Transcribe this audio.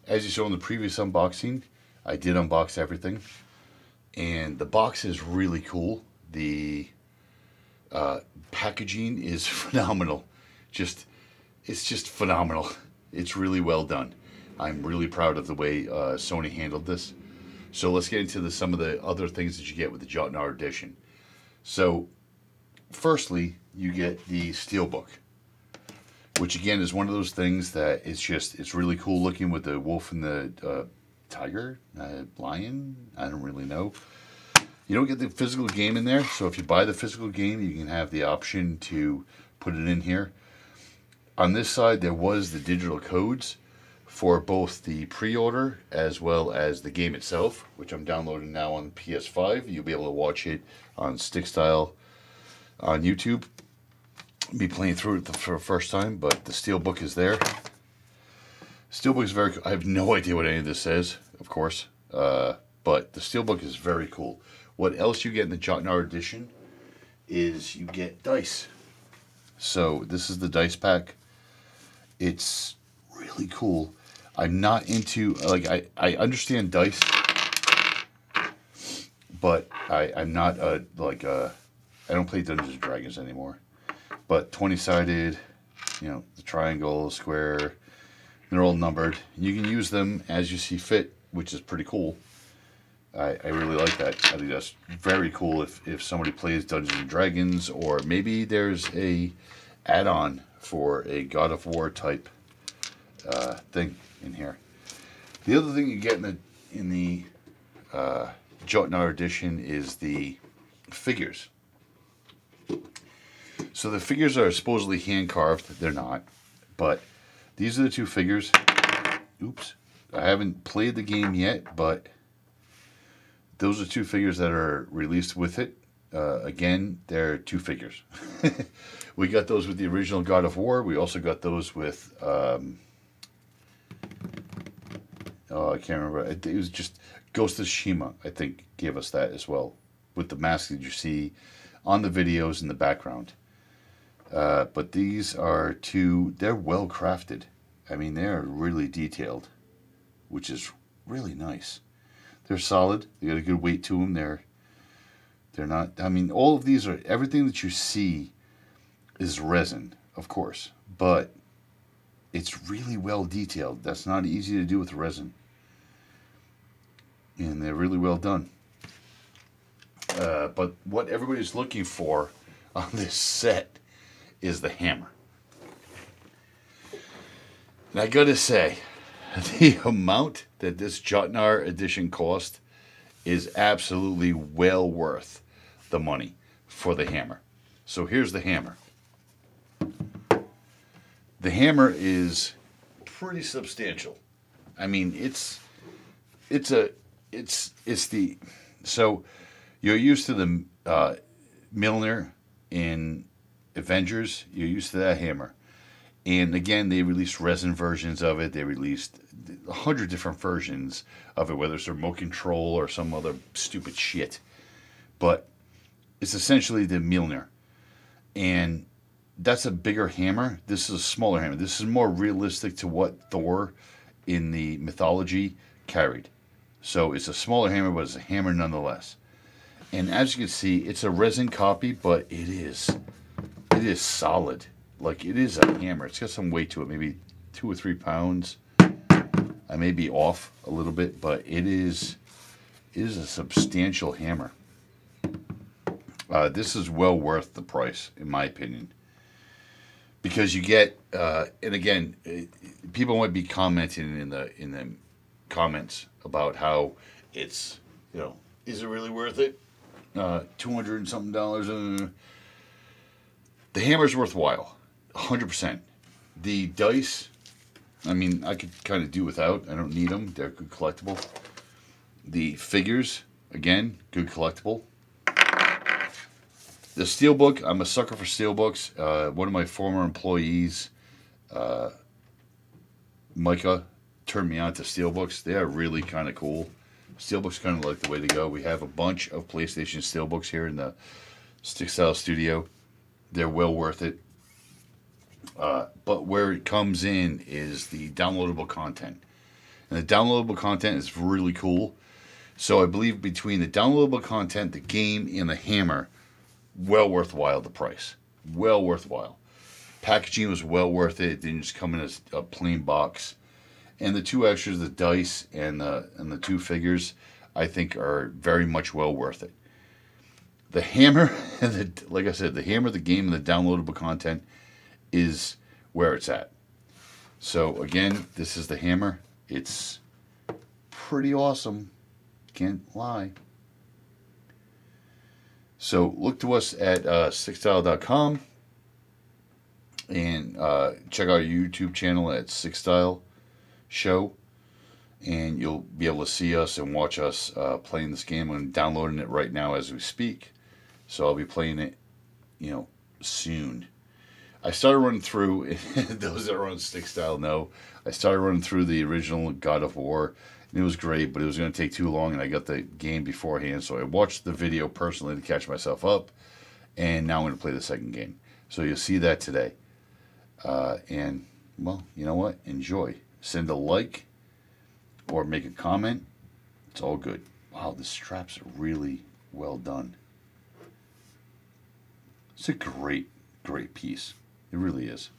As you saw in the previous unboxing, I did unbox everything, and the box is really cool. The packaging is phenomenal. It's just phenomenal. It's really well done. I'm really proud of the way Sony handled this. So let's get into some of the other things that you get with the Jotnar edition. So, firstly, you get the Steelbook, which again is one of those things that it's really cool looking with the wolf and the tiger, lion. I don't really know. You don't get the physical game in there, so if you buy the physical game, you can have the option to put it in here. On this side, there was the digital codes for both the pre-order as well as the game itself, which I'm downloading now on PS5. You'll be able to watch it on stick style on YouTube. I'll be playing through it for the first time, but the Steelbook is there. Steelbook is very cool. I have no idea what any of this says, of course, but the Steelbook is very cool. What else you get in the Jotnar edition is you get dice. So this is the dice pack. It's really cool. I'm not into, like, I understand dice, but I'm not, I don't play Dungeons and Dragons anymore. But 20-sided, you know, the triangle, square, they're all numbered. You can use them as you see fit, which is pretty cool. I really like that. I think that's very cool if somebody plays Dungeons and Dragons, or maybe there's a add-on for a God of War type thing in here. The other thing you get in the Jotnar edition is the figures. So the figures are supposedly hand carved. They're not, but these are the two figures. Oops, I haven't played the game yet, but those are two figures that are released with it. Again, they're two figures. We got those with the original God of War. We also got those with, oh, I can't remember. It was just Ghost of Tsushima, I think, gave us that as well, with the mask that you see on the videos in the background. But these are two, they're well crafted. I mean, they're really detailed, which is really nice. They're solid. They got a good weight to them. They're not, I mean, all of these are, everything that you see is resin, of course, but it's really well detailed. That's not easy to do with resin. And they're really well done. But what everybody's looking for on this set is the hammer. And I gotta say, the amount that this Jotnar edition cost is absolutely well worth the money for the hammer. So here's the hammer. The hammer is pretty substantial. I mean, so you're used to the Mjolnir in Avengers. You're used to that hammer. And again, they released resin versions of it. They released 100 different versions of it, whether it's a remote control or some other stupid shit. But it's essentially the Mjolnir. And that's a bigger hammer. This is a smaller hammer. This is more realistic to what Thor in the mythology carried. So it's a smaller hammer, but it's a hammer nonetheless. And as you can see, it's a resin copy, but it is solid. Like, it is a hammer. It's got some weight to it, maybe 2 or 3 pounds. I may be off a little bit, but it is a substantial hammer. This is well worth the price, in my opinion. Because you get, and again, people might be commenting in the comments about how it's, you know, is it really worth it? $200 and something. The hammer's worthwhile, 100%. The dice, I mean, I could kind of do without. I don't need them. They're good collectible. The figures, again, good collectible. The Steelbook, I'm a sucker for Steelbooks. One of my former employees, Micah, turned me on to Steelbooks. They are really kind of cool. Steelbooks kind of like the way to go. We have a bunch of PlayStation Steelbooks here in the Stick Style Studio. They're well worth it. But where it comes in is the downloadable content. And the downloadable content is really cool. So I believe between the downloadable content, the game, and the hammer, well worthwhile the price. Well worthwhile. Packaging was well worth it. It didn't just come in a plain box. And the two extras, the dice and the two figures, I think are very much well worth it. The hammer, like I said, the hammer, the game, and the downloadable content is where it's at. So again, this is the hammer. It's pretty awesome. Can't lie. So look to us at sixstyle.com and check out our YouTube channel at Six Style Show, and you'll be able to see us and watch us playing this game. I'm downloading it right now as we speak, so I'll be playing it, soon. I started running through, those that are on Stick Style know, I started running through the original God of War, and it was great, but it was going to take too long, and I got the game beforehand, so I watched the video personally to catch myself up, and now I'm going to play the second game. So you'll see that today. And, well, you know what? Enjoy. Send a like or make a comment. It's all good. Wow, the straps are really well done. It's a great, great piece. It really is.